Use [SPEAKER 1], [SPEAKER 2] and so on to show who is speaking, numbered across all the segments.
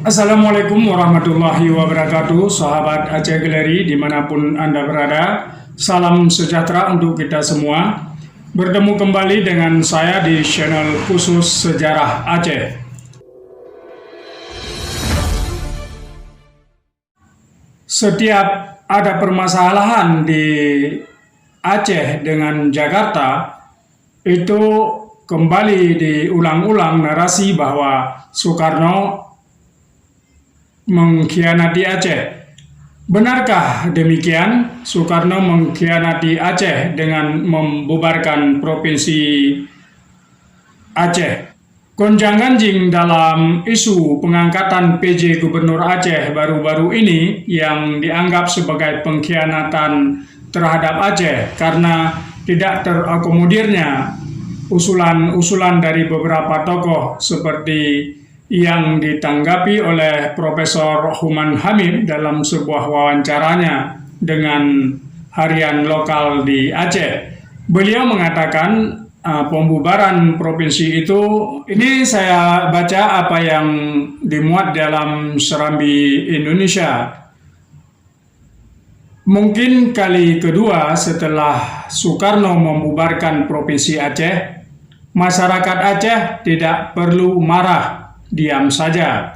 [SPEAKER 1] Assalamualaikum warahmatullahi wabarakatuh, sahabat Aceh Galeri dimanapun Anda berada. Salam sejahtera untuk kita semua. Bertemu kembali dengan saya di channel khusus Sejarah Aceh. Setiap ada permasalahan di Aceh dengan Jakarta, itu kembali diulang-ulang narasi bahwa Soekarno mengkhianati Aceh. Benarkah demikian? Soekarno mengkhianati Aceh dengan membubarkan Provinsi Aceh. Gonjang-ganjing dalam isu pengangkatan PJ Gubernur Aceh baru-baru ini yang dianggap sebagai pengkhianatan terhadap Aceh karena tidak terakomodirnya usulan-usulan dari beberapa tokoh seperti yang ditanggapi oleh Profesor Human Hamid dalam sebuah wawancaranya dengan harian lokal di Aceh. Beliau mengatakan pembubaran provinsi itu, ini saya baca apa yang dimuat dalam Serambi Indonesia. Mungkin kali kedua setelah Soekarno membubarkan Provinsi Aceh, masyarakat Aceh tidak perlu marah. Diam saja.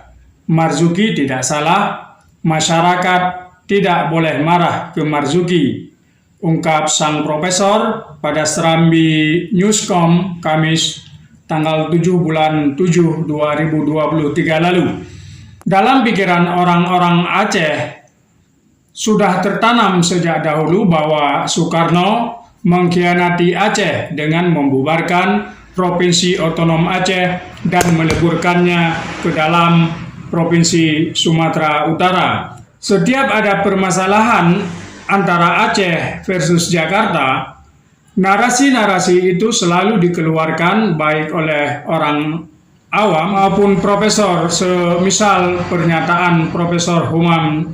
[SPEAKER 1] Marzuki tidak salah, masyarakat tidak boleh marah ke Marzuki, ungkap sang profesor pada Serambi Newscom Kamis tanggal 7 bulan 7 2023 lalu. Dalam pikiran orang-orang Aceh sudah tertanam sejak dahulu bahwa Soekarno mengkhianati Aceh dengan membubarkan Provinsi Otonom Aceh dan meleburkannya ke dalam Provinsi Sumatera Utara. Setiap ada permasalahan antara Aceh versus Jakarta, narasi-narasi itu selalu dikeluarkan baik oleh orang awam maupun profesor, semisal pernyataan Profesor Humam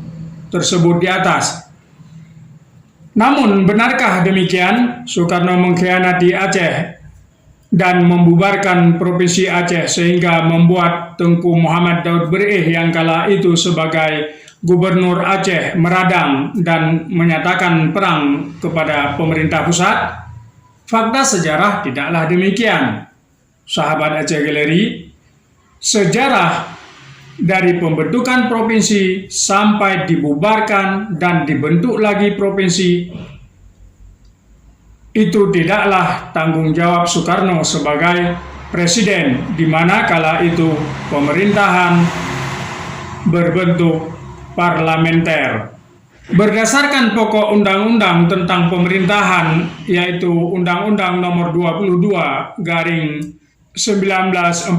[SPEAKER 1] tersebut di atas. Namun, benarkah demikian? Soekarno mengkhianati Aceh dan membubarkan Provinsi Aceh sehingga membuat Tengku Muhammad Daud Bereh yang kala itu sebagai Gubernur Aceh meradang dan menyatakan perang kepada pemerintah pusat? Fakta sejarah tidaklah demikian. Sahabat Aceh Galeri, sejarah dari pembentukan provinsi sampai dibubarkan dan dibentuk lagi provinsi itu tidaklah tanggung jawab Soekarno sebagai presiden, di mana kala itu pemerintahan berbentuk parlementer. Berdasarkan pokok undang-undang tentang pemerintahan, yaitu Undang-Undang Nomor 22 Garing 1948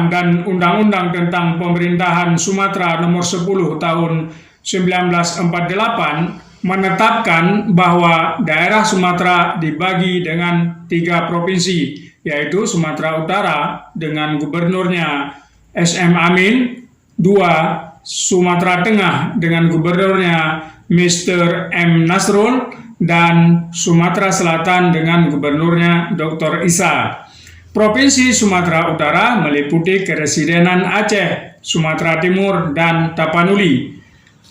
[SPEAKER 1] dan Undang-Undang tentang Pemerintahan Sumatera Nomor 10 Tahun 1948, menetapkan bahwa daerah Sumatera dibagi dengan 3 provinsi, yaitu Sumatera Utara dengan gubernurnya SM Amin, 2 Sumatera Tengah dengan gubernurnya Mr. M. Nasrul, dan Sumatera Selatan dengan gubernurnya Dr. Isa. Provinsi Sumatera Utara meliputi Keresidenan Aceh, Sumatera Timur, dan Tapanuli.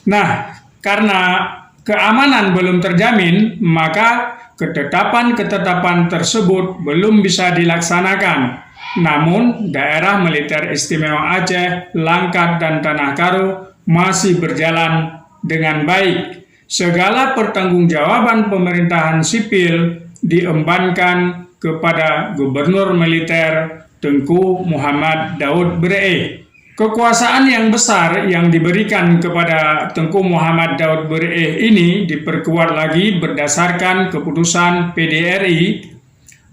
[SPEAKER 1] Nah, karena keamanan belum terjamin, maka ketetapan-ketetapan tersebut belum bisa dilaksanakan. Namun, daerah militer istimewa Aceh, Langkat, dan Tanah Karo masih berjalan dengan baik. Segala pertanggungjawaban pemerintahan sipil diembankan kepada Gubernur Militer Tengku Muhammad Daud Bereh. Kekuasaan yang besar yang diberikan kepada Tengku Muhammad Daud Bereh ini diperkuat lagi berdasarkan keputusan PDRI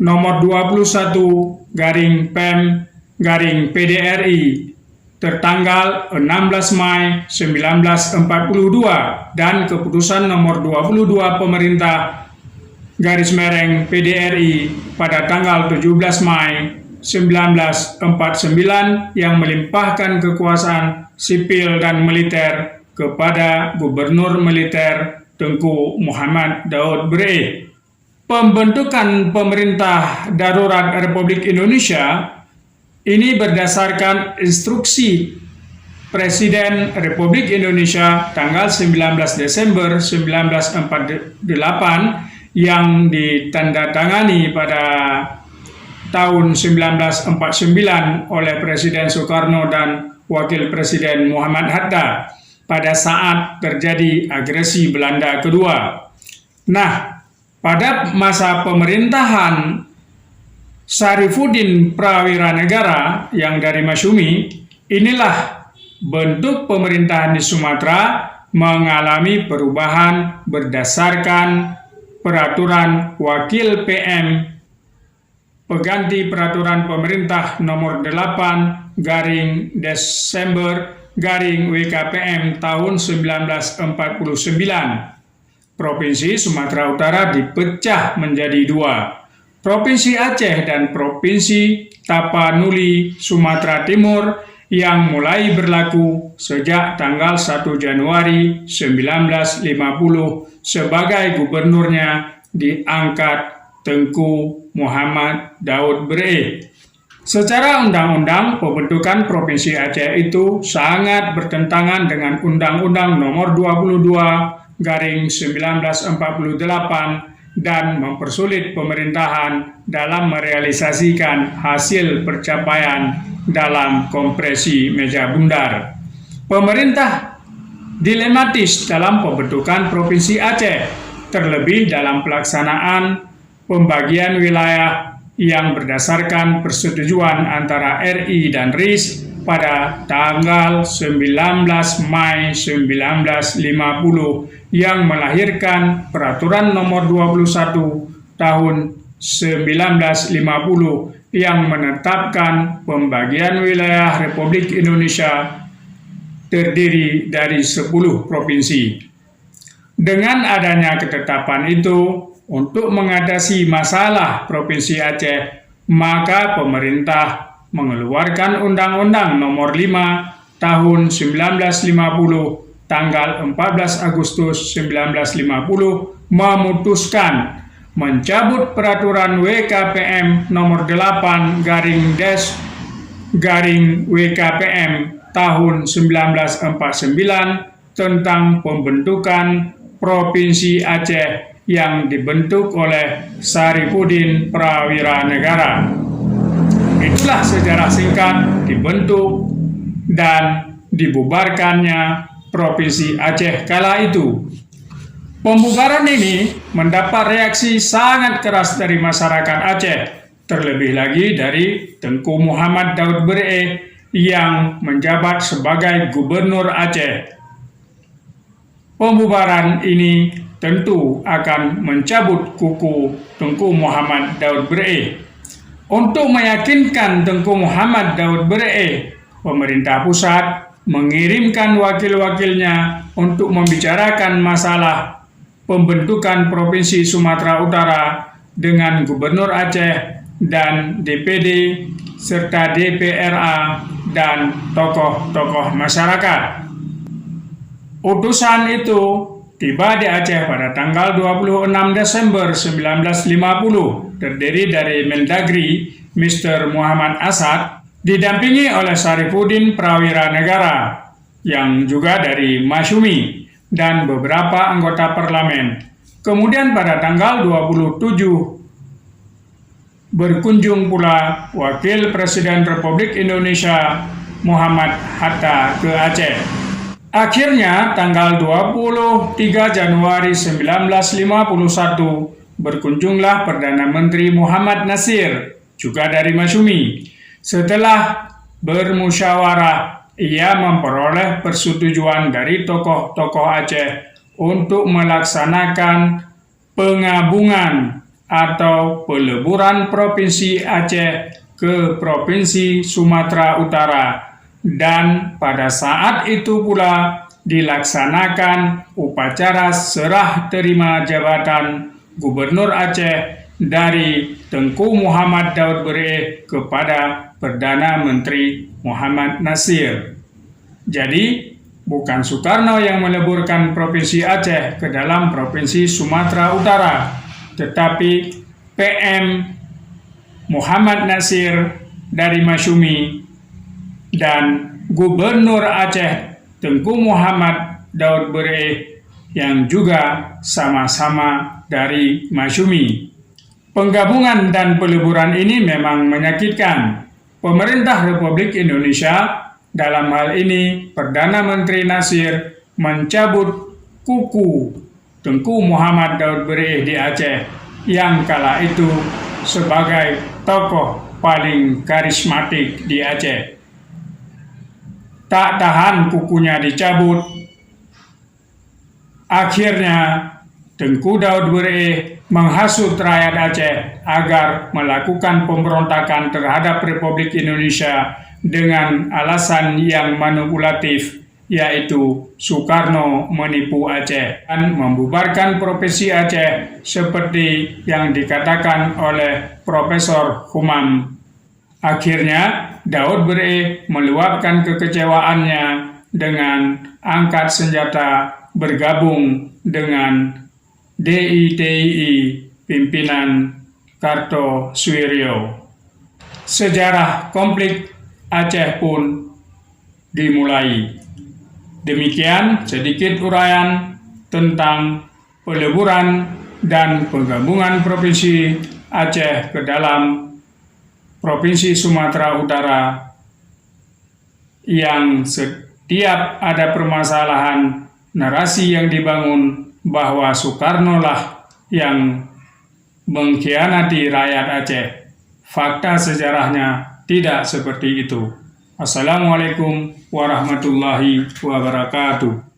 [SPEAKER 1] nomor 21 garing PEM garing PDRI tertanggal 16 Mei 1942 dan keputusan nomor 22 pemerintah garis mereng PDRI pada tanggal 17 Mei 1949 yang melimpahkan kekuasaan sipil dan militer kepada Gubernur Militer Tengku Muhammad Daud Bereh. Pembentukan Pemerintah Darurat Republik Indonesia ini berdasarkan instruksi Presiden Republik Indonesia tanggal 19 Desember 1948 yang ditandatangani pada tahun 1949 oleh Presiden Soekarno dan Wakil Presiden Muhammad Hatta pada saat terjadi agresi Belanda kedua. Nah, pada masa pemerintahan Sarifuddin Prawiranegara yang dari Masyumi, inilah bentuk pemerintahan di Sumatera mengalami perubahan berdasarkan peraturan Wakil PM pengganti peraturan pemerintah nomor 8 garing Desember garing WKPM tahun 1949. Provinsi Sumatera Utara dipecah menjadi dua, Provinsi Aceh dan Provinsi Tapanuli Sumatera Timur yang mulai berlaku sejak tanggal 1 Januari 1950 sebagai gubernurnya diangkat Tengku Muhammad Daud Bre. Secara undang-undang, pembentukan Provinsi Aceh itu sangat bertentangan dengan Undang-Undang Nomor 22 garing 1948 dan mempersulit pemerintahan dalam merealisasikan hasil percapaian dalam kompresi meja bundar. Pemerintah dilematis dalam pembentukan Provinsi Aceh, terlebih dalam pelaksanaan pembagian wilayah yang berdasarkan persetujuan antara RI dan RIS pada tanggal 19 Mei 1950 yang melahirkan Peraturan Nomor 21 Tahun 1950 yang menetapkan pembagian wilayah Republik Indonesia terdiri dari 10 provinsi. Dengan adanya ketetapan itu, untuk mengatasi masalah Provinsi Aceh, maka pemerintah mengeluarkan Undang-Undang Nomor 5 Tahun 1950 tanggal 14 Agustus 1950 memutuskan mencabut Peraturan WKPM Nomor 8 garing Des garing WKPM tahun 1949 tentang pembentukan Provinsi Aceh yang dibentuk oleh Sarifuddin Prawiranegara. Itulah sejarah singkat dibentuk dan dibubarkannya Provinsi Aceh kala itu. Pembubaran ini mendapat reaksi sangat keras dari masyarakat Aceh, terlebih lagi dari Tengku Muhammad Daud Bre yang menjabat sebagai Gubernur Aceh. Pembubaran ini tentu akan mencabut kuku Tengku Muhammad Daud Bre. Untuk meyakinkan Tengku Muhammad Daud Bre, pemerintah pusat mengirimkan wakil-wakilnya untuk membicarakan masalah pembentukan Provinsi Sumatera Utara dengan Gubernur Aceh dan DPD serta DPRA dan tokoh-tokoh masyarakat. Utusan itu tiba di Aceh pada tanggal 26 Desember 1950, terdiri dari Mendagri Mr. Muhammad Asad, didampingi oleh Sarifuddin Prawiranegara, yang juga dari Masyumi, dan beberapa anggota parlemen. Kemudian pada tanggal 27 berkunjung pula Wakil Presiden Republik Indonesia Muhammad Hatta ke Aceh. Akhirnya, tanggal 23 Januari 1951, berkunjunglah Perdana Menteri Muhammad Nasir, juga dari Masyumi. Setelah bermusyawarah, ia memperoleh persetujuan dari tokoh-tokoh Aceh untuk melaksanakan penggabungan atau peleburan Provinsi Aceh ke Provinsi Sumatera Utara. Dan pada saat itu pula dilaksanakan upacara serah terima jabatan Gubernur Aceh dari Tengku Muhammad Daud Bre kepada Perdana Menteri Muhammad Nasir. Jadi, bukan Soekarno yang meleburkan Provinsi Aceh ke dalam Provinsi Sumatera Utara, tetapi PM Muhammad Nasir dari Masyumi dan Gubernur Aceh Tengku Muhammad Daud Bereh yang juga sama-sama dari Masyumi. Penggabungan dan peleburan ini memang menyakitkan. Pemerintah Republik Indonesia, dalam hal ini Perdana Menteri Nasir, mencabut kuku Tengku Muhammad Daud Bereh di Aceh yang kala itu sebagai tokoh paling karismatik di Aceh. Tak tahan kukunya dicabut, akhirnya Tengku Daud Bereh menghasut rakyat Aceh agar melakukan pemberontakan terhadap Republik Indonesia dengan alasan yang manipulatif, yaitu Soekarno menipu Aceh dan membubarkan Provinsi Aceh seperti yang dikatakan oleh Profesor Humam. Akhirnya Daud Bereh meluapkan kekecewaannya dengan angkat senjata bergabung dengan DITII pimpinan Kartosuwiryo. Sejarah konflik Aceh pun dimulai. Demikian sedikit uraian tentang peleburan dan penggabungan Provinsi Aceh ke dalam Provinsi Sumatera Utara yang setiap ada permasalahan, narasi yang dibangun bahwa Soekarno lah yang mengkhianati rakyat Aceh. Fakta sejarahnya tidak seperti itu. Assalamualaikum warahmatullahi wabarakatuh.